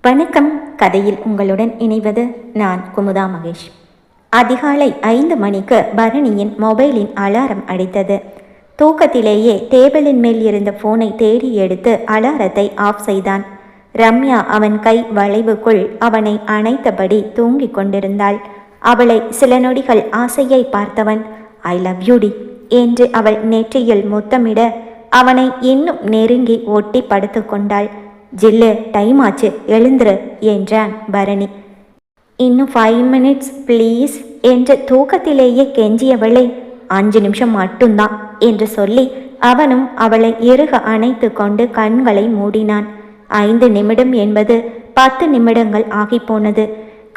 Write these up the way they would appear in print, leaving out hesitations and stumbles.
வணக்கம். கதையில் உங்களுடன் இணைவது நான் குமுதா மகேஷ். அதிகாலை 5 மணிக்கு பரணியின் மொபைலின் அலாரம் அடித்தது. தூக்கத்திலேயே டேபிளின் மேல் இருந்த போனை தேடி எடுத்து அலாரத்தை ஆஃப் செய்தான். ரம்யா அவன் கை வளைவுக்குள் அவனை அணைத்தபடி தூங்கிக் கொண்டிருந்தாள். அவளை சில நொடிகள் ஆசையை பார்த்தவன் ஐ லவ் யூடி என்று அவள் நெற்றியில் முத்தமிட அவனை இன்னும் நெருங்கி ஒட்டி படுத்து கொண்டாள். ஜில்லு, டைம் ஆச்சு, எழுந்துரு என்றான் பரணி. இன்னும் 5 minutes ப்ளீஸ் என்று தூக்கத்திலேயே கெஞ்சியவளை 5 நிமிஷம் மட்டும்தான் என்று சொல்லி அவனும் அவளை இறுக அணைத்து கொண்டு கண்களை மூடினான். 5 நிமிடம் என்பது 10 நிமிடங்கள் ஆகிப்போனது.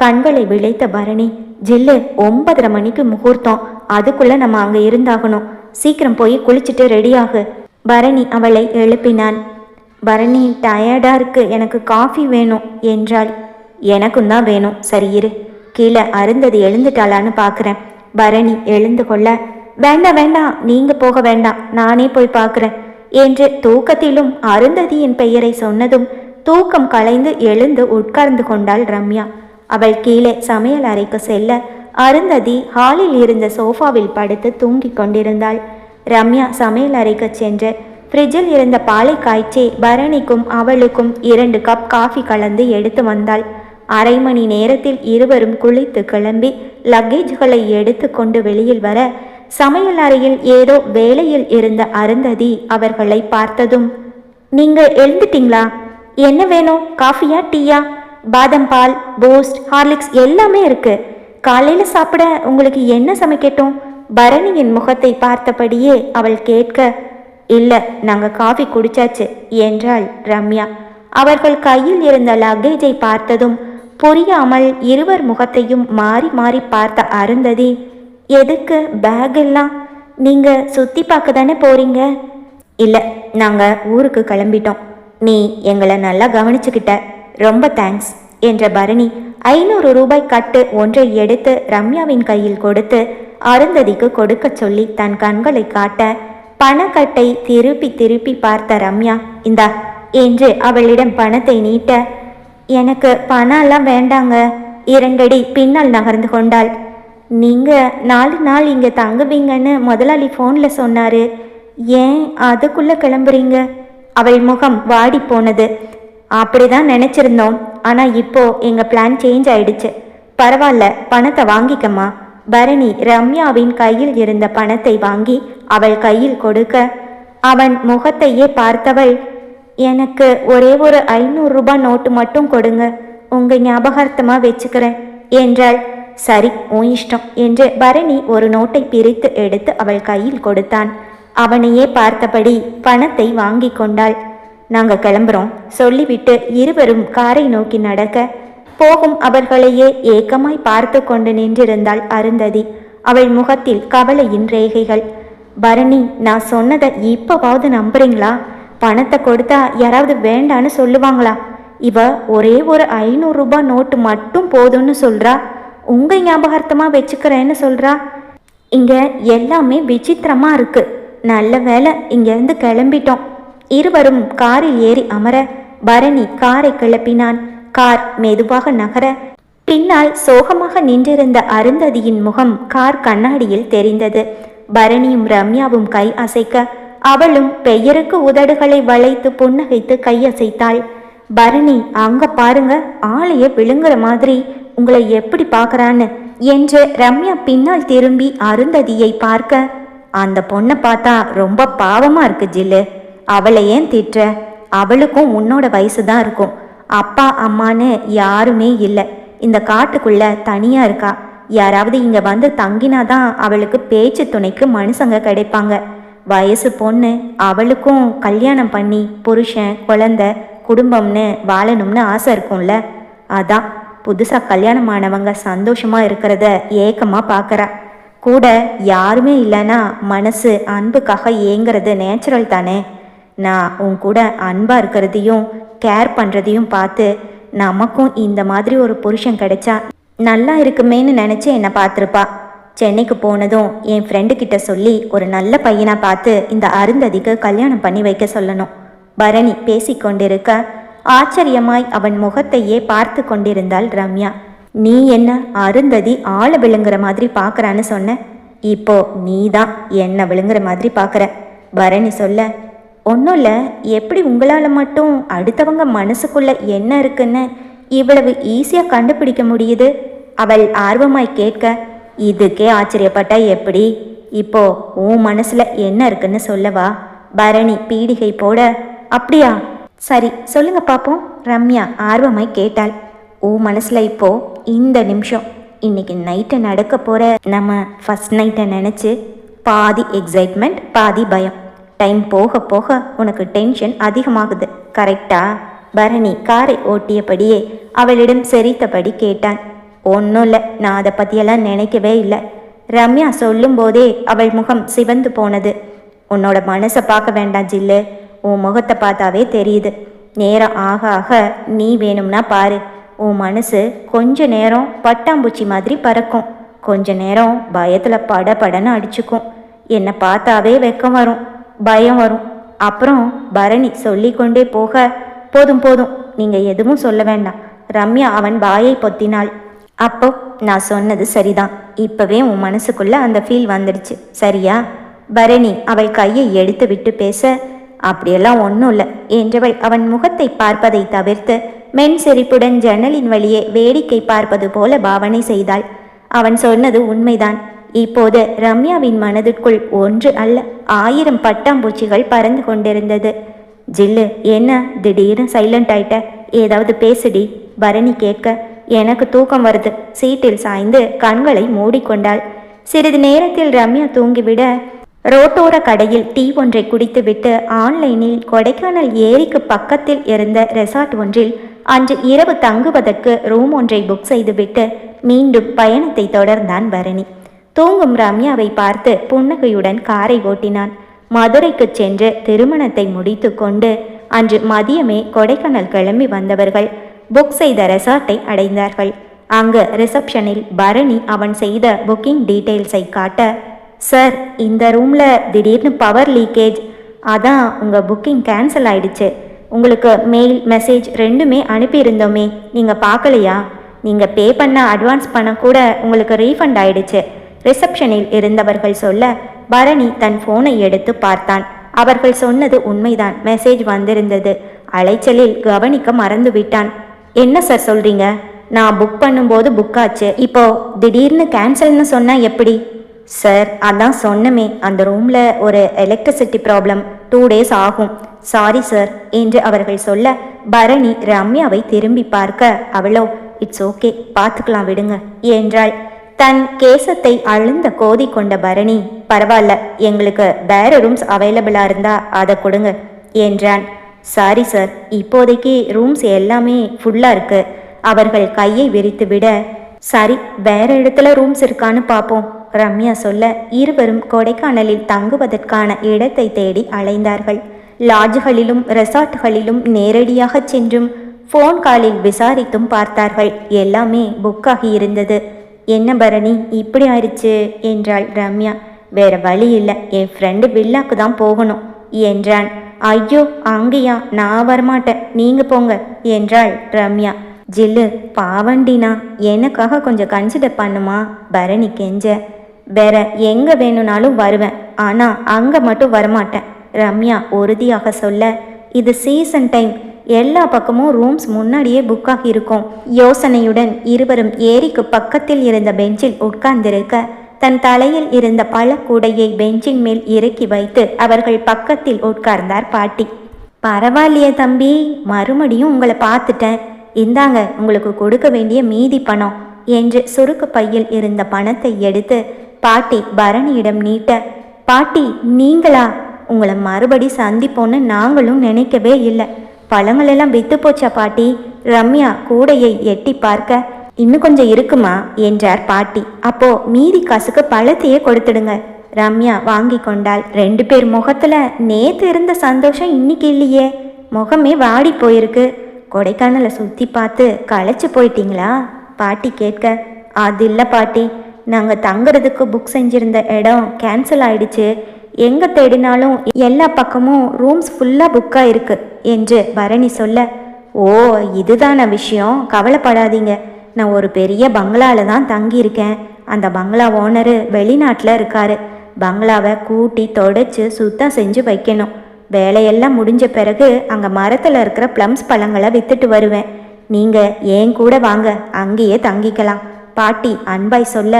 கண்களை விளைத்த பரணி, ஜில்லு 9:30 மணிக்கு முகூர்த்தம், அதுக்குள்ள நம்ம அங்கே இருந்தாகணும், சீக்கிரம் போய் குளிச்சுட்டு ரெடியாகு. பரணி அவளை எழுப்பினான். பரணி, டயர்டா இருக்கு, எனக்கு காஃபி வேணும் என்றாள். எனக்கும் தான் வேணும், சரி இரு, கீழே அருந்ததி எழுந்துட்டாளான்னு பார்க்குறேன். பரணி எழுந்து கொள்ள, வேண்டாம் வேண்டாம், நீங்க போக வேண்டாம், நானே போய் பார்க்குறேன் என்று தூக்கத்திலும் அருந்ததியின் பெயரை சொன்னதும் தூக்கம் கலைந்து எழுந்து உட்கார்ந்து கொண்டாள் ரம்யா. அவள் கீழே சமையல் அறைக்கு செல்ல அருந்ததி ஹாலில் இருந்த சோஃபாவில் படுத்து தூங்கிக் கொண்டிருந்தாள். ரம்யா சமையல் அறைக்கு சென்று ஃப்ரிட்ஜில் இருந்த பாலை காய்ச்சி பரணிக்கும் அவளுக்கும் 2 கப் காஃபி கலந்து எடுத்து வந்தாள். அரை மணி நேரத்தில் இருவரும் குளித்து கிளம்பி லக்கேஜ்களை எடுத்து கொண்டு வெளியில் வர சமையல் அறையில் ஏதோ வேலையில் இருந்த அருந்ததி அவர்களை பார்த்ததும், நீங்க எழுந்துட்டீங்களா? என்ன வேணும், காஃபியா டீயா? பாதாம் பால், பூஸ்ட், ஹார்லிக்ஸ் எல்லாமே இருக்கு. காலையில் சாப்பிட உங்களுக்கு என்ன சமைக்கட்டும்? பரணியின் முகத்தை பார்த்தபடியே அவள் கேட்க, இல்லை, நாங்கள் காஃபி குடிச்சாச்சு என்றாள் ரம்யா. அவர்கள் கையில் இருந்த லக்கேஜை பார்த்ததும் புரியாமல் இருவர் முகத்தையும் மாறி மாறி பார்த்த அருந்ததி, எதுக்கு பேக் எல்லாம்? நீங்கள் சுற்றி பார்க்க தானே போறீங்க? இல்லை, நாங்கள் ஊருக்கு கிளம்பிட்டோம், நீ எங்களை நல்லா கவனிச்சுக்கிட்ட, ரொம்ப தேங்க்ஸ் என்ற பரணி 500 ரூபாய் கட்டு ஒன்றை எடுத்து ரம்யாவின் கையில் கொடுத்து அருந்ததிக்கு கொடுக்க சொல்லி தன் கண்களை காட்ட பணக்கட்டை திருப்பி திருப்பி பார்த்த ரம்யா, இந்தா என்று அவளிடம் பணத்தை நீட்ட, எனக்கு பணம்லாம் வேண்டாங்க, 2 அடி பின்னால் நகர்ந்து கொண்டாள். நீங்கள் 4 நாள் இங்கே தங்குவீங்கன்னு முதலாளி ஃபோனில் சொன்னார், ஏன் அதுக்குள்ளே கிளம்புறீங்க? அவள் முகம் வாடி போனது. அப்படிதான் நினச்சிருந்தோம், ஆனால் இப்போ எங்கள் பிளான் சேஞ்ச் ஆயிடுச்சு. பரவாயில்ல, பணத்தை வாங்கிக்கம்மா. பரணி ரம்யாவின் கையில் இருந்த பணத்தை வாங்கி அவள் கையில் கொடுக்க அவன் முகத்தையே பார்த்தவள், எனக்கு ஒரே ஒரு 500 ரூபாய் நோட்டு மட்டும் கொடுங்க, உங்கள் ஞாபகார்த்தமாக வச்சுக்கிறேன் என்றாள். சரி, உன் இஷ்டம் என்று பரணி ஒரு நோட்டை பிரித்து எடுத்து அவள் கையில் கொடுத்தான். அவனையே பார்த்தபடி பணத்தை வாங்கி கொண்டாள். நாங்கள் கிளம்புறோம் சொல்லிவிட்டு இருவரும் காரை நோக்கி நடக்க போகும் அவர்களையே ஏக்கமாய் பார்த்து கொண்டு நின்றிருந்தாள் அருந்ததி. அவள் முகத்தில் கவலையின் ரேகைகள். பரணி, நான் சொன்னதை இப்போவாவது நம்புறீங்களா? பணத்தை கொடுத்தா யாராவது வேண்டான்னு சொல்லுவாங்களா? இவ ஒரே ஒரு 500 ரூபாய் நோட்டு மட்டும் போதும்னு சொல்றா, உங்க ஞாபகார்த்தமா வச்சுக்கிறேன்னு சொல்றா. இங்க எல்லாமே விசித்திரமா இருக்கு. நல்ல வேலை இங்கிருந்து கிளம்பிட்டோம். இருவரும் காரில் ஏறி அமர பரணி காரை கிளப்பினான். கார் மெதுவாக நகர பின்னால் சோகமாக நின்றிருந்த அருந்ததியின் முகம் கார் கண்ணாடியில் தெரிந்தது. பரணியும் ரம்யாவும் கை அசைக்க அவளும் பெயருக்கு உதடுகளை வளைத்து புன்னகைத்து கையசைத்தாள். பரணி, அங்க பாருங்க, ஆளைய விழுங்குற மாதிரி உங்களை எப்படி பார்க்கறான்னு என்று ரம்யா பின்னால் திரும்பி அருந்ததியை பார்க்க, அந்த பொண்ணை பார்த்தா ரொம்ப பாவமா இருக்கு ஜில்லு, அவளை ஏன் திட்டுற? அவளுக்கும் உன்னோட வயசு தான் இருக்கும். அப்பா அம்மான்னு யாருமே இல்லை, இந்த காட்டுக்குள்ள தனியா இருக்கா. யாராவது இங்க வந்து தங்கினாதான் அவளுக்கு பேச்சு துணைக்கு மனுஷங்க கிடைப்பாங்க. வயசு பொண்ணு, அவளுக்கும் கல்யாணம் பண்ணி புருஷன் குழந்தை குடும்பம்னு வாழணும்னு ஆசை இருக்கும்ல. அதான் புதுசாக கல்யாணமானவங்க சந்தோஷமா இருக்கிறத ஏக்கமா பார்க்குறா. கூட யாருமே இல்லைன்னா மனசு அன்புக்காக ஏங்கிறது நேச்சுரல் தானே. நான் உன் கூட அன்பாக இருக்கிறதையும் கேர் பண்ணுறதையும் பார்த்து நமக்கும் இந்த மாதிரி ஒரு புருஷன் கிடைச்சா நல்லா இருக்குமேன்னு நினச்சி என்னை பார்த்துருப்பா. சென்னைக்கு போனதும் என் ஃப்ரெண்டுக்கிட்ட சொல்லி ஒரு நல்ல பையனாக பார்த்து இந்த அருந்ததிக்கு கல்யாணம் பண்ணி வைக்க சொல்லணும். பரணி பேசிக்கொண்டிருக்க ஆச்சரியமாய் அவன் முகத்தையே பார்த்து கொண்டிருந்தாள் ரம்யா. நீ என்ன அருந்ததி ஆளை விழுங்குற மாதிரி பார்க்கறான்னு சொன்ன, இப்போ நீ தான் என்ன விழுங்குற மாதிரி பார்க்குற, பரணி சொல்ல. ஒன்றும் இல்லை, எப்படி உங்களால் மட்டும் அடுத்தவங்க மனசுக்குள்ள என்ன இருக்குன்னு இவ்வளவு ஈஸியாக கண்டுபிடிக்க முடியுது, அவள் ஆர்வமாய் கேட்க. இதுக்கே ஆச்சரியப்பட்டா எப்படி, இப்போ உன் மனசுல என்ன இருக்குன்னு சொல்லவா, பரணி பீடிகை போட. அப்படியா, சரி சொல்லுங்க பாப்போம், ரம்யா ஆர்வமாய் கேட்டாள். உன் மனசுல இப்போ இந்த நிமிஷம் இன்னைக்கு நைட்டை நடக்க போற நம்ம ஃபர்ஸ்ட் நைட்டை நினைச்சு பாதி எக்ஸைட்மெண்ட் பாதி பயம். டைம் போக போக உனக்கு டென்ஷன் அதிகமாகுது, கரெக்டா? பரணி காரை ஓட்டியபடியே அவளிடம் சிரித்தபடி கேட்டான். ஒன்றும் இல்லை, நான் அதை பற்றியெல்லாம் நினைக்கவே இல்லை. ரம்யா சொல்லும் போதே அவள் முகம் சிவந்து போனது. உன்னோட மனசை பார்க்க வேண்டாம் ஜில்லு, உன் முகத்தை பார்த்தாவே தெரியுது. நேரம் ஆக ஆக நீ வேணும்னா பாரு, உன் மனசு கொஞ்ச நேரம் பட்டாம்பூச்சி மாதிரி பறக்கும், கொஞ்ச நேரம் பயத்தில் படன்னு அடிச்சுக்கும். என்னை பார்த்தாவே வெக்கம் வரும், பயம் வரும். அப்புறம் பரணி சொல்லி கொண்டே போக, போதும் போதும், நீங்கள் எதுவும் சொல்ல வேண்டாம். ரம்யா அவன் வாயை பொத்தினாள். அப்போ நான் சொன்னது சரிதான், இப்போவே உன் மனசுக்குள்ள அந்த ஃபீல் வந்துடுச்சு, சரியா? பரணி அவள் கையை எடுத்து விட்டு பேச, அப்படியெல்லாம் ஒன்றும் இல்லை என்றவள் அவன் முகத்தை பார்ப்பதை தவிர்த்து மென் சிரிப்புடன் ஜன்னலின் வழியே வேடிக்கை பார்ப்பது போல பாவனை செய்தாள். அவன் சொன்னது உண்மைதான். இப்போது ரம்யாவின் மனதிற்குள் ஒன்று அல்ல 1000 பட்டாம்பூச்சிகள் பறந்து கொண்டிருந்தது. ஜில்லு, என்ன திடீர்னு சைலண்ட் ஆயிட்ட, ஏதாவது பேசுடி, பரணி கேட்க. எனக்கு தூக்கம் வருது, சீட்டில் சாய்ந்து கண்களை மூடிக்கொண்டாள். சிறிது நேரத்தில் ரம்யா தூங்கிவிட, ரோட்டோர கடையில் டீ ஒன்றை குடித்துவிட்டு ஆன்லைனில் கொடைக்கானல் ஏரிக்கு பக்கத்தில் இருந்த ரெசார்ட் ஒன்றில் அன்று இரவு தங்குவதற்கு ரூம் ஒன்றை புக் செய்துவிட்டு மீண்டும் பயணத்தை தொடர்ந்தான் பரணி. தூங்கும் ரம்யாவை பார்த்து புன்னகையுடன் காரை ஓட்டினான். மதுரைக்கு சென்று திருமணத்தை முடித்து கொண்டு அன்று மதியமே கொடைக்கானல் கிளம்பி வந்தவர்கள் புக் செய்த ரெசார்ட்டை அடைந்தார்கள். அங்கு ரிசப்ஷனில் பரணி அவன் செய்த புக்கிங் டீட்டெயில்ஸை காட்ட, சார், இந்த ரூமில் திடீர்னு பவர் லீக்கேஜ், அதான் உங்கள் புக்கிங் கேன்சல் ஆயிடுச்சு. உங்களுக்கு மெயில் மெசேஜ் ரெண்டுமே அனுப்பியிருந்தோமே, நீங்கள் பார்க்கலையா? நீங்கள் பே பண்ண அட்வான்ஸ் பணம் கூட உங்களுக்கு ரீஃபண்ட் ஆயிடுச்சு. ரிசப்ஷனில் இருந்தவர்கள் சொல்ல பரணி தன் ஃபோனை எடுத்து பார்த்தான். அவர்கள் சொன்னது உண்மைதான், மெசேஜ் வந்திருந்தது. அலைச்சலில் கவனிக்க மறந்து விட்டான். என்ன சார் சொல்கிறீங்க? நான் புக் பண்ணும்போது புக் ஆச்சு, இப்போ திடீர்னு கேன்சல்னு சொன்னால் எப்படி? சார், அதான் சொன்னமே, அந்த ரூமில் ஒரு எலக்ட்ரிசிட்டி ப்ராப்ளம், 2 days ஆகும். சாரி சார் என்று அவர்கள் சொல்ல பரணி ரம்யாவை திரும்பி பார்க்க, அவளோ இட்ஸ் ஓகே, பார்த்துக்கலாம் விடுங்க என்றாள். தன் கேசத்தை அழுந்த கோதி கொண்ட பரணி, பரவாயில்ல, எங்களுக்கு வேற ரூம்ஸ் அவைலபிளாக இருந்தா அதை கொடுங்க என்றான். சாரி சார், இப்போதைக்கு ரூம்ஸ் எல்லாமே ஃபுல்லாக இருக்கு. அவர்கள் கையை விரித்து விட, சரி வேற இடத்துல ரூம்ஸ் இருக்கான்னு பார்ப்போம் ரம்யா சொல்ல, இருவரும் கொடைக்கானலில் தங்குவதற்கான இடத்தை தேடி அலைந்தார்கள். லாட்ஜ்களிலும் ரெசார்ட்களிலும் நேரடியாக சென்றும் ஃபோன் காலில் விசாரித்தும் பார்த்தார்கள். எல்லாமே புக்காகி இருந்தது. என்ன பரணி இப்படி ஆயிடுச்சு என்றாள் ரம்யா. வேற வழி இல்லை, என் ஃப்ரெண்டு வில்லாக்கு தான் போகணும் என்றான். ஐயோ அங்கேயா, நான் வரமாட்டேன், நீங்க போங்க என்றாள் ரம்யா. ஜில்லு, பாவண்டினா, எனக்காக கொஞ்சம் கன்சிடர் பண்ணுமா, பரணி கெஞ்ச. வேற எங்க வேணும்னாலும் வருவேன், ஆனா அங்க மட்டும் வரமாட்டேன் ரம்யா உறுதியாக சொல்ல. இது சீசன் டைம், எல்லா பக்கமும் ரூம்ஸ் முன்னாடியே புக்காகி இருக்கும். யோசனையுடன் இருவரும் ஏரிக்கு பக்கத்தில் இருந்த பெஞ்சில் உட்கார்ந்திருக்க, தன் தலையில் இருந்த பழக்கூடையை பெஞ்சின் மேல் இறக்கி வைத்து அவர்கள் பக்கத்தில் உட்கார்ந்தார் பாட்டி. பரவாயில்லையே தம்பி, மறுபடியும் உங்களை பார்த்துட்டேன், இந்தாங்க உங்களுக்கு கொடுக்க வேண்டிய மீதி பணம் என்று சுருக்கு பையில் இருந்த பணத்தை எடுத்து பாட்டி பரணியிடம் நீட்ட, பாட்டி நீங்களா? உங்களை மறுபடி சந்திப்போன்னு நாங்களும் நினைக்கவே இல்லை. பழங்களெல்லாம் வித்து போச்சா பாட்டி? ரம்யா கூடையை எட்டி பார்க்க, இன்னும் கொஞ்சம் இருக்குமா என்றார் பாட்டி. அப்போ மீதி காசுக்கு பழத்தையே கொடுத்துடுங்க. ரம்யா வாங்கி கொண்டாள். 2 பேர் முகத்துல நேத்து இருந்த சந்தோஷம் இன்னைக்கு இல்லையே, முகமே வாடி போயிருக்கு. கொடைக்கானலை சுற்றி பார்த்து களைச்சு போயிட்டீங்களா பாட்டி கேட்க, அது இல்லை பாட்டி, நாங்கள் தங்குறதுக்கு புக் செஞ்சிருந்த இடம் கேன்சல் ஆயிடுச்சு. எங்கே தேடினாலும் எல்லா பக்கமும் ரூம்ஸ் ஃபுல்லாக புக்காக இருக்கு என்று பரணி சொல்ல, ஓ, இதுதான விஷயம். கவலைப்படாதீங்க. நான் ஒரு பெரிய பங்களாவில் தான் தங்கியிருக்கேன். அந்த பங்களா ஓனரு வெளிநாட்டில் இருக்காரு. பங்களாவை கூட்டி தொடச்சி சுத்தம் செஞ்சு வைக்கணும். வேலையெல்லாம் முடிஞ்ச பிறகு அங்கே மரத்தில் இருக்கிற ப்ளம்ஸ் பழங்களை வித்துட்டு வருவேன். நீங்கள் ஏன் கூட வாங்க, அங்கேயே தங்கிக்கலாம் பாட்டி அன்பாய் சொல்ல.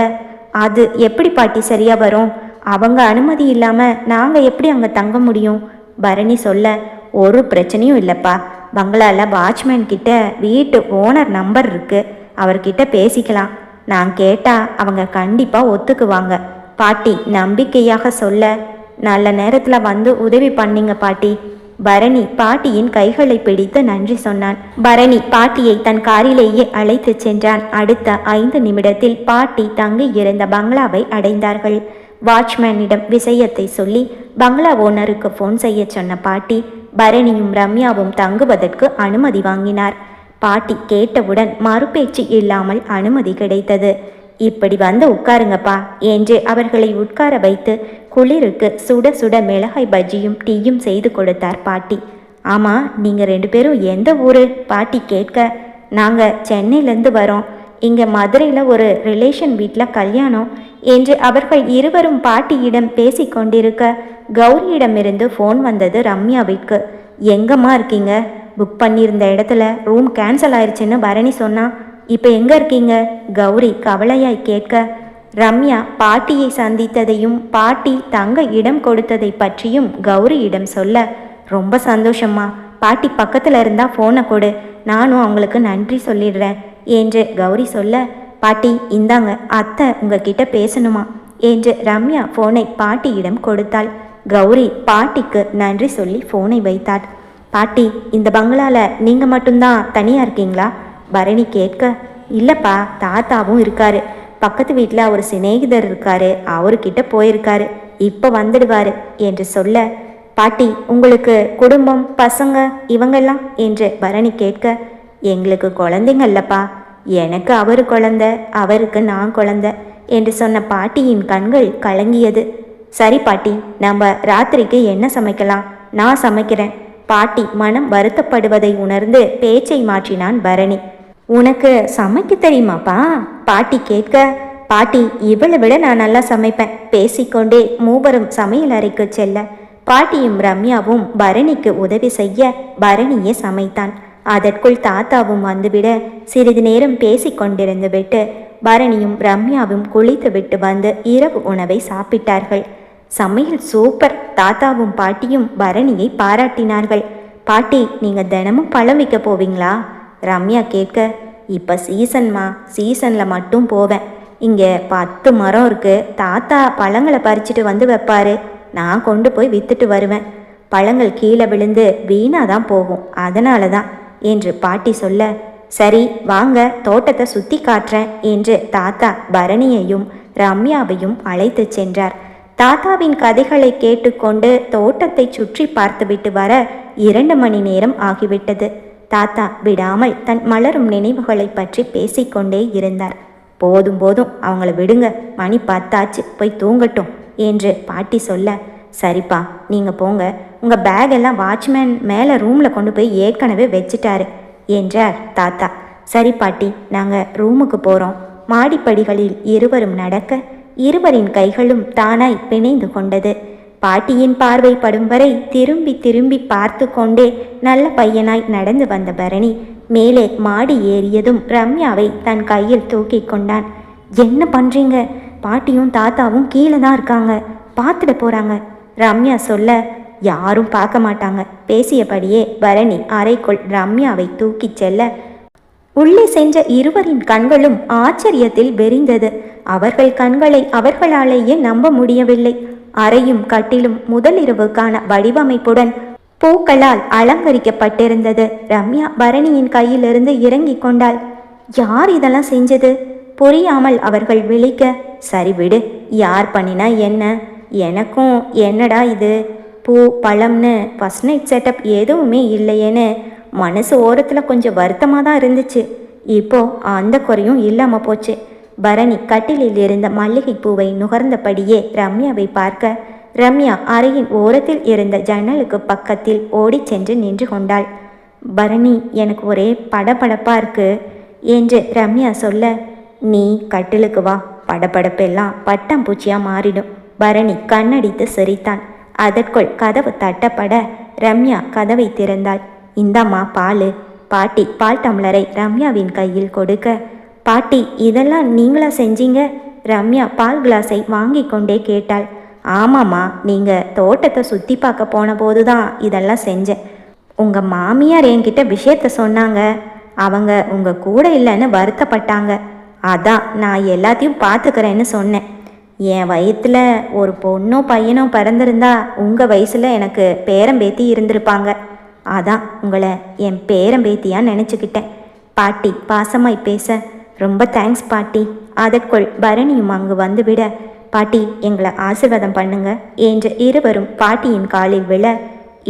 அது எப்படி பாட்டி சரியா வரும்? அவங்க அனுமதி இல்லாமல் நாங்கள் எப்படி அங்கே தங்க முடியும்? பரணி சொல்ல. ஒரு பிரச்சனையும் இல்லைப்பா. பங்களாவில் வாட்ச்மேன் கிட்ட வீட்டு ஓனர் நம்பர் இருக்கு, அவர்கிட்ட பேசிக்கலாம். நான் கேட்டால் அவங்க கண்டிப்பாக ஒத்துக்குவாங்க பாட்டி நம்பிக்கையாக சொல்ல. நல்ல நேரத்தில் வந்து உதவி பண்ணீங்க பாட்டி. பரணி பாட்டியின் கைகளை பிடித்து நன்றி சொன்னான். பரணி பாட்டியை தன் காரிலேயே அழைத்து சென்றான். அடுத்த 5 நிமிடத்தில் பாட்டி தங்கி இருந்த பங்களாவை அடைந்தார்கள். வாட்ச்மேனிடம் விஷயத்தை சொல்லி பங்களா ஓனருக்கு ஃபோன் செய்ய சொன்ன பாட்டி பரணியும் ரம்யாவும் தங்குவதற்கு அனுமதி வாங்கினார். பாட்டி கேட்டவுடன் மறுபேச்சு இல்லாமல் அனுமதி கிடைத்தது. இப்படி வந்து உட்காருங்கப்பா என்று அவர்களை உட்கார வைத்து குளிருக்கு சுட சுட மிளகாய் பஜ்ஜியும் டீயும் செய்து கொடுத்தார் பாட்டி. ஆமாம், நீங்கள் 2 பேரும் எந்த ஊர் பாட்டி கேட்க. நாங்கள் சென்னையிலேருந்து வரோம். இங்கே மதுரையில் ஒரு ரிலேஷன் வீட்டில் கல்யாணம் என்று அவர்கள் இருவரும் பாட்டியிடம் பேசி கொண்டிருக்க கௌரியிடமிருந்து ஃபோன் வந்தது ரம்யாவிற்கு. எங்கம்மா இருக்கீங்க? புக் பண்ணியிருந்த இடத்துல ரூம் கேன்சல் ஆயிடுச்சுன்னு பரணி சொன்னா. இப்போ எங்கே இருக்கீங்க? கௌரி கவலையாய் கேட்க. ரம்யா பாட்டியை சந்தித்ததையும் பாட்டி தங்க இடம் கொடுத்ததை பற்றியும் கௌரியிடம் சொல்ல. ரொம்ப சந்தோஷம்மா. பாட்டி பக்கத்தில் இருந்தால் ஃபோனை கொடு, நானும் அவங்களுக்கு நன்றி சொல்லிடுறேன் என்று கௌரி சொல்ல. பாட்டி இந்தாங்க, அத்தை உங்ககிட்ட பேசணுமா என்று ரம்யா ஃபோனை பாட்டியிடம் கொடுத்தாள். கௌரி பாட்டிக்கு நன்றி சொல்லி ஃபோனை வைத்தாள். பாட்டி, இந்த பங்களாவில் நீங்கள் மட்டும்தான் தனியாக இருக்கீங்களா? பரணி கேட்க. இல்லைப்பா, தாத்தாவும் இருக்காரு. பக்கத்து வீட்டில் ஒரு சிநேகிதர் இருக்காரு, அவர்கிட்ட போயிருக்காரு, இப்போ வந்துடுவார் என்று சொல்ல. பாட்டி, உங்களுக்கு குடும்பம் பசங்க இவங்கெல்லாம் என்று பரணி கேட்க. எங்களுக்கு குழந்தைங்க இல்லைப்பா. எனக்கு அவர் குழந்தை, அவருக்கு நான் குழந்தை என்று சொன்ன பாட்டியின் கண்கள் கலங்கியது. சரி பாட்டி, நம்ம ராத்திரிக்கு என்ன சமைக்கலாம்? நான் சமைக்கிறேன். பாட்டி மனம் வருத்தப்படுவதை உணர்ந்து பேச்சை மாற்றினான் பரணி. உனக்கு சமைக்க தெரியுமாப்பா? பாட்டி கேட்க. பாட்டி, இவளை விட நான் நல்லா சமைப்பேன். பேசிக்கொண்டே மூவரும் சமையல் அறைக்கு செல்ல பாட்டியும் ரம்யாவும் பரணிக்கு உதவி செய்ய பரணியே சமைத்தான். அதற்குள் தாத்தாவும் வந்துவிட சிறிது நேரம் பேசி கொண்டிருந்து விட்டு பரணியும் ரம்யாவும் குளித்து விட்டு வந்து இரவு உணவை சாப்பிட்டார்கள். சமையல் சூப்பர். தாத்தாவும் பாட்டியும் பரணியை பாராட்டினார்கள். பாட்டி, நீங்கள் தினமும் பழம் விற்க போவீங்களா? ரம்யா கேட்க. இப்போ சீசன்மா, சீசனில் மட்டும் போவேன். இங்கே 10 மரம் இருக்குது. தாத்தா பழங்களை பறிச்சுட்டு வந்து வைப்பாரு, நான் கொண்டு போய் விற்றுட்டு வருவேன். பழங்கள் கீழே விழுந்து வீணாக தான் போகும், அதனால தான் என்று பாட்டி சொல்ல. சரி வாங்க, தோட்டத்தை சுற்றி காட்டுறேன் என்று தாத்தா பரணியையும் ரம்யாவையும் அழைத்து சென்றார். தாத்தாவின் கதைகளை கேட்டுக்கொண்டு தோட்டத்தை சுற்றி பார்த்துவிட்டு வர 2 மணி நேரம் ஆகிவிட்டது. தாத்தா விடாமல் தன் மலரும் நினைவுகளை பற்றி பேசிக்கொண்டே இருந்தார். போதும் போதும், அவங்கள விடுங்க, மணி 10 ஆச்சு, போய் தூங்கட்டும் என்று பாட்டி சொல்ல. சரிப்பா, நீங்கள் போங்க, உங்கள் பேகெல்லாம் வாட்ச்மேன் மேலே ரூமில் கொண்டு போய் ஏற்கனவே வச்சிட்டாரு என்றார் தாத்தா. சரி பாட்டி, நாங்கள் ரூமுக்கு போகிறோம். மாடிப்படிகளில் இருவரும் நடக்க இருவரின் கைகளும் தானாய் பிணைந்து கொண்டது. பாட்டியின் பார்வை படும் வரை திரும்பி திரும்பி பார்த்து கொண்டே நல்ல பையனாய் நடந்து வந்த பரணி மேலே மாடி ஏறியதும் ரம்யாவை தன் கையில் தூக்கி கொண்டான். என்ன பண்ணுறீங்க? பாட்டியும் தாத்தாவும் கீழே தான் இருக்காங்க, பார்த்துட போகிறாங்க ரம்யா சொல்ல. யாரும் பார்க்க மாட்டாங்க. பேசியபடியே பரணி அறைக்குள் ரம்யாவை தூக்கிச் செல்ல உள்ளே சென்ற இருவரின் கண்களும் ஆச்சரியத்தில் வெறிந்தது. அவர்கள் கண்களை அவர்களாலேயே நம்ப முடியவில்லை. அறையும் கட்டிலும் முதலிரவுக்கான வடிவமைப்புடன் பூக்களால் அலங்கரிக்கப்பட்டிருந்தது. ரம்யா பரணியின் கையிலிருந்து இறங்கி கொண்டாள். யார் இதெல்லாம் செஞ்சது? புரியாமல் அவர்கள் விழிக்க. சரி விடு, யார் பண்ணினா என்ன, எனக்கும் என்னடா இது பூ பழம்னு ஃபர்ஸ்ட் நைட் செட்டப் எதுவுமே இல்லையேன்னு மனசு ஓரத்தில் கொஞ்சம் வருத்தமாக தான் இருந்துச்சு. இப்போ அந்த குறையும் இல்லாமல் போச்சு. பரணி கட்டிலில் இருந்த மல்லிகை பூவை நுகர்ந்தபடியே ரம்யாவை பார்க்க ரம்யா அறையின் ஓரத்தில் இருந்த ஜன்னலுக்கு பக்கத்தில் ஓடி சென்று நின்று கொண்டாள். பரணி, எனக்கு ஒரே படபடப்பா இருக்கு என்று ரம்யா சொல்ல, நீ கட்டிலுக்கு வா, படபடப்பெல்லாம் பட்டாம்பூச்சியாக மாறிடும். பரணி கண்ணடித்து சிரித்தான். அதற்குள் கதவு தட்டப்பட ரம்யா கதவை திறந்தாள். இந்தாம்மா பால். பாட்டி பால் டம்ளரை ரம்யாவின் கையில் கொடுக்க, பாட்டி இதெல்லாம் நீங்களா செஞ்சீங்க? ரம்யா பால் கிளாஸை வாங்கி கொண்டே கேட்டாள். ஆமாம்மா, நீங்கள் தோட்டத்தை சுற்றி பார்க்க போன போது தான் இதெல்லாம் செஞ்சேன். உங்கள் மாமியார் என்கிட்ட விஷயத்த சொன்னாங்க. அவங்க உங்கள் கூட இல்லைன்னு வருத்தப்பட்டாங்க. அதான் நான் எல்லாத்தையும் பார்த்துக்கிறேன்னு சொன்னேன். என் வயிற்றில் ஒரு பொண்ணோ பையனோ பிறந்திருந்தா உங்கள் வயசில் எனக்கு பேரம்பேத்தி இருந்திருப்பாங்க. அதான் உங்களை என் பேரம்பேத்தியாக நினச்சிக்கிட்டேன். பாட்டி பாசமாய் பேச, ரொம்ப தேங்க்ஸ் பாட்டி. அதற்குள் பரணியும் அங்கு வந்துவிட, பாட்டி எங்களை ஆசீர்வாதம் பண்ணுங்க என்று இருவரும் பாட்டியின் காலில் விழ,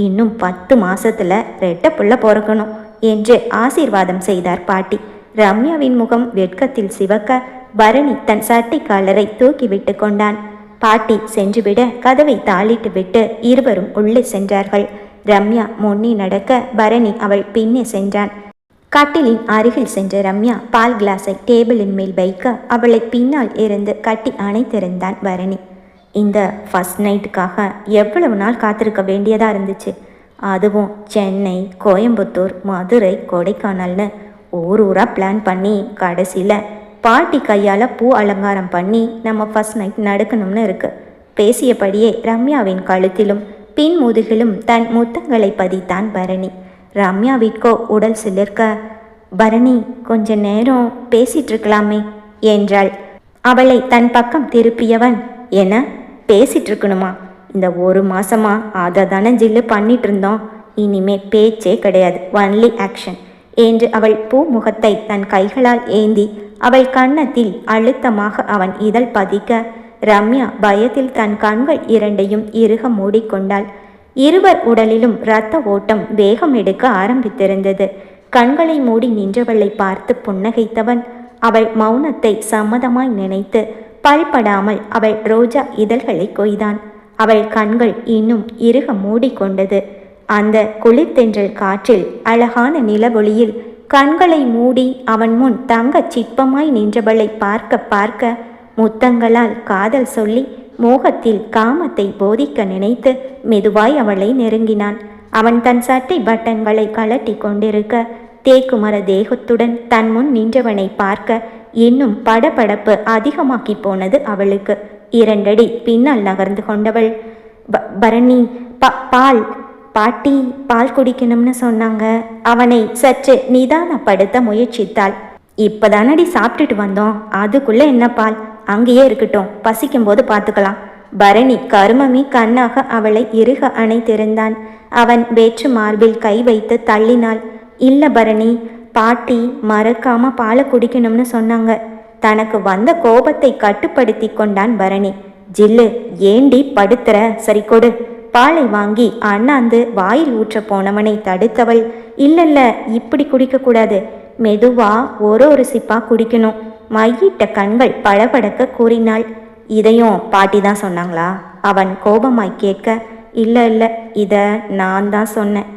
இன்னும் 10 மாசத்துல ரெட்டை புள்ள பிறக்கணும் என்று ஆசீர்வாதம் செய்தார் பாட்டி. ரம்யாவின் முகம் வெட்கத்தில் சிவக்க பரணி தன் சட்டை காலரை தூக்கிவிட்டு கொண்டான். பாட்டி சென்றுவிட கதவை தாளிட்டு விட்டு இருவரும் உள்ளே சென்றார்கள். ரம்யா முன்னே நடக்க பரணி அவள் பின்னே சென்றான். கட்டிலின் அருகில் சென்ற ரம்யா பால் கிளாஸை டேபிளின் மேல் வைக்க அவளை பின்னால் இருந்து கட்டி அணைத்திருந்தான் பரணி. இந்த ஃபர்ஸ்ட் நைட்டுக்காக எவ்வளவு நாள் காத்திருக்க வேண்டியதாக இருந்துச்சு. அதுவும் சென்னை, கோயம்புத்தூர், மதுரை, கொடைக்கானல்னு ஊராக பிளான் பண்ணி கடைசியில் பாட்டி கையால் பூ அலங்காரம் பண்ணி நம்ம ஃபர்ஸ்ட் நைட் நடக்கணும்னு இருக்கு. பேசியபடியே ரம்யாவின் கழுத்திலும் பின் முதுகிலும் தன் முத்தங்களை பதித்தான் பரணி. ரம்யாவிற்கோ உடல் சிலிர்க்க, பரணி கொஞ்ச நேரம் பேசிட்டு இருக்கலாமே என்றாள். அவளை தன் பக்கம் திருப்பியவன், என்ன பேசிட்டு இருக்கணுமா? இந்த 1 மாசமா அதை தானே ஜில்லு பண்ணிட்டு இருந்தோம். இனிமே பேச்சே கிடையாது, ஒன்லி ஆக்ஷன் என்று அவள் பூமுகத்தை தன் கைகளால் ஏந்தி அவள் கன்னத்தில் அழுத்தமாக அவன் இதழ் பதிக்க, ரம்யா பயத்தில் தன் கண்கள் இரண்டையும் இறுக மூடிக்கொண்டாள். இருவர் உடலிலும் இரத்த ஓட்டம் வேகம் எடுக்க ஆரம்பித்திருந்தது. கண்களை மூடி நின்றவளை பார்த்து புன்னகைத்தவன் அவள் மௌனத்தை சம்மதமாய் நினைத்து பல்படாமல் அவள் ரோஜா இதழ்களை கொய்தான். அவள் கண்கள் இன்னும் இறுக மூடிக்கொண்டது. அந்த குளிர்தென்றல் காற்றில் அழகான நிலவொளியில் கண்களை மூடி அவன் முன் தங்கச் சிற்பமாய் நின்றவளை பார்க்க பார்க்க முத்தங்களால் காதல் சொல்லி மோகத்தில் காமத்தை போதிக்க நினைத்து மெதுவாய் அவளை நெருங்கினான். அவன் தன் சட்டை பட்டன்களை கலட்டி கொண்டிருக்க தேக்குமர தேகத்துடன் தன் முன் நின்றவனை பார்க்க இன்னும் படபடப்பு அதிகமாக்கி போனது அவளுக்கு. 2 அடி பின்னால் நகர்ந்து கொண்டவள், பரணி பால், பாட்டி பால் குடிக்கணும்னு சொன்னாங்க. அவனை சற்று நிதானப்படுத்த முயற்சித்தாள். இப்பதானடி சாப்பிட்டுட்டு வந்தோம், அதுக்குள்ள என்ன பால்? அங்கேயே இருக்கட்டும், பசிக்கும் போது பார்த்துக்கலாம். பரணி கருமமி கண்ணாக அவளை இறுக அணைத்திருந்தான். அவன் வேற்று மார்பில் கை வைத்து தள்ளினாள். இல்ல பரணி, பாட்டி மறக்காம பாலை குடிக்கணும்னு சொன்னாங்க. தனக்கு வந்த கோபத்தை கட்டுப்படுத்தி கொண்டான் பரணி. ஜில்லு, ஏண்டி படுத்துற? சரி கொடு. பாலை வாங்கி அண்ணாந்து வாயில் ஊற்ற போனவனை தடுத்தவள், இல்லல்ல இப்படி குடிக்கக்கூடாது, மெதுவா ஒரு சிப்பா குடிக்கணும். மையிட்ட கண்கள் படபடக்க கூறினாள். இதையும் பாட்டி தான் சொன்னாங்களா? அவன் கோபமாய் கேட்க, இல்லை இல்லை, இதை நான் தான் சொன்னேன்.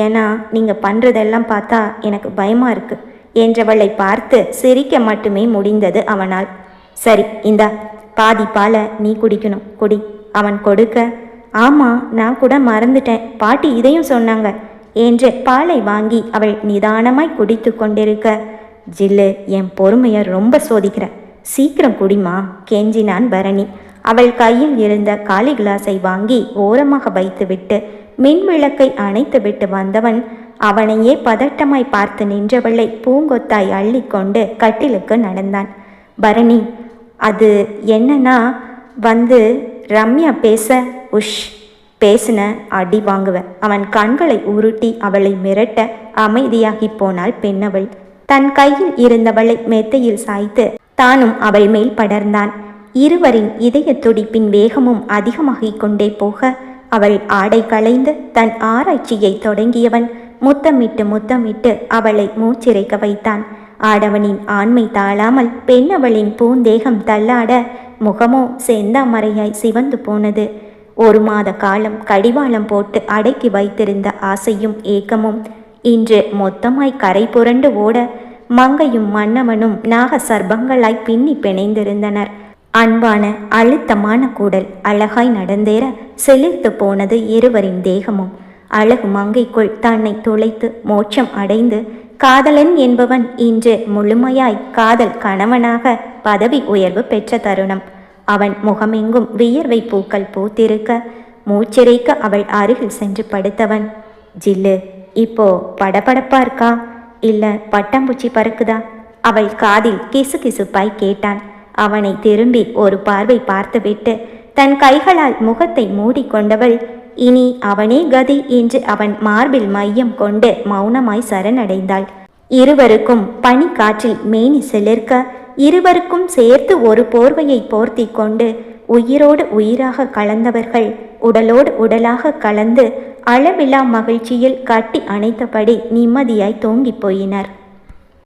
ஏன்னா நீங்கள் பண்ணுறதெல்லாம் பார்த்தா எனக்கு பயமாக இருக்கு என்றவளை பார்த்து சிரிக்க மட்டுமே முடிந்தது அவனால். சரி இந்தா, பாதி பாலை நீ குடிக்கணும், குடி. அவன் கொடுக்க, ஆமாம் நான் கூட மறந்துட்டேன், பாட்டி இதையும் சொன்னாங்க என்று பாலை வாங்கி அவள் நிதானமாய் குடித்து கொண்டிருக்க, ஜில்லு என் பொறுமையை ரொம்ப சோதிக்கிற, சீக்கிரம் குடிமா கெஞ்சினான் பரணி. அவள் கையில் இருந்த காலி கிளாஸை வாங்கி ஓரமாக வைத்துவிட்டு மின் விளக்கை அணைத்து விட்டு வந்தவன் அவனையே பதட்டமாய் பார்த்து நின்றவளை பூங்கொத்தாய் அள்ளி கொண்டு கட்டிலுக்கு நடந்தான். பரணி, அது என்னன்னா வந்து ரம்யா பேச, உஷ், பேசின அடி வாங்குவேன். அவன் கண்களை உருட்டி அவளை மிரட்ட அமைதியாகி போனாள் பெண்ணவள். தன் கையில் இருந்தவளை மெத்தையில் சாய்த்து தானும் அவள் மேல் படர்ந்தான். இருவரின் இதய துடிப்பின் வேகமும் அதிகமாகிக் கொண்டே போக அவள் ஆடை களைந்து தன் ஆராய்ச்சியை தொடங்கியவன் முத்தமிட்டு முத்தமிட்டு அவளை மூச்சிறைக்க வைத்தான். ஆடவனின் ஆண்மை தாழாமல் பெண்ணவளின் பூந்தேகம் தள்ளாட முகமோ செந்தாமரையாய் சிவந்து போனது. 1 மாத காலம் கடிவாளம் போட்டு அடக்கி வைத்திருந்த ஆசையும் ஏக்கமும் இன்று மொத்தமாய் கரை புரண்டு ஓட மங்கையும் மன்னவனும் நாக சர்ப்பங்களாய் பின்னி பிணைந்திருந்தனர். அன்பான அழுத்தமான கூடல் அழகாய் நடந்தேற செழித்து போனது இருவரின் தேகமும். அழகு மங்கைக்குள் தன்னை துளைத்து மோட்சம் அடைந்து காதலன் என்பவன் இன்று முழுமையாய் காதல் கணவனாக பதவி உயர்வு பெற்ற தருணம். அவன் முகமெங்கும் வியர்வை பூக்கள் பூத்திருக்க மூச்சிறைக்க அவள் அருகில் சென்று படுத்தவன், ஜில்லு, இப்போ படபடப்பா இருக்கா இல்ல பட்டாம்பூச்சி பறக்குதா? அவள் காதில் கிசுகிசுப்பாய் கேட்டான். அவனை திரும்பி ஒரு பார்வை பார்த்துவிட்டு தன் கைகளால் முகத்தை மூடிக்கொண்டவள் இனி அவனே கதி என்று அவன் மார்பில் மையம் கொண்டு மௌனமாய் சரணடைந்தாள். இருவருக்கும் பனி காற்றில் மேனி சிலிர்க்க இருவருக்கும் சேர்த்து ஒரு போர்வையை போர்த்தி கொண்டு உயிரோடு உயிராக கலந்தவர்கள் உடலோடு உடலாக கலந்து அளவிலா மகிழ்ச்சியில் கட்டி அணைத்தபடி நிம்மதியாய் தூங்கிப் போயினர்.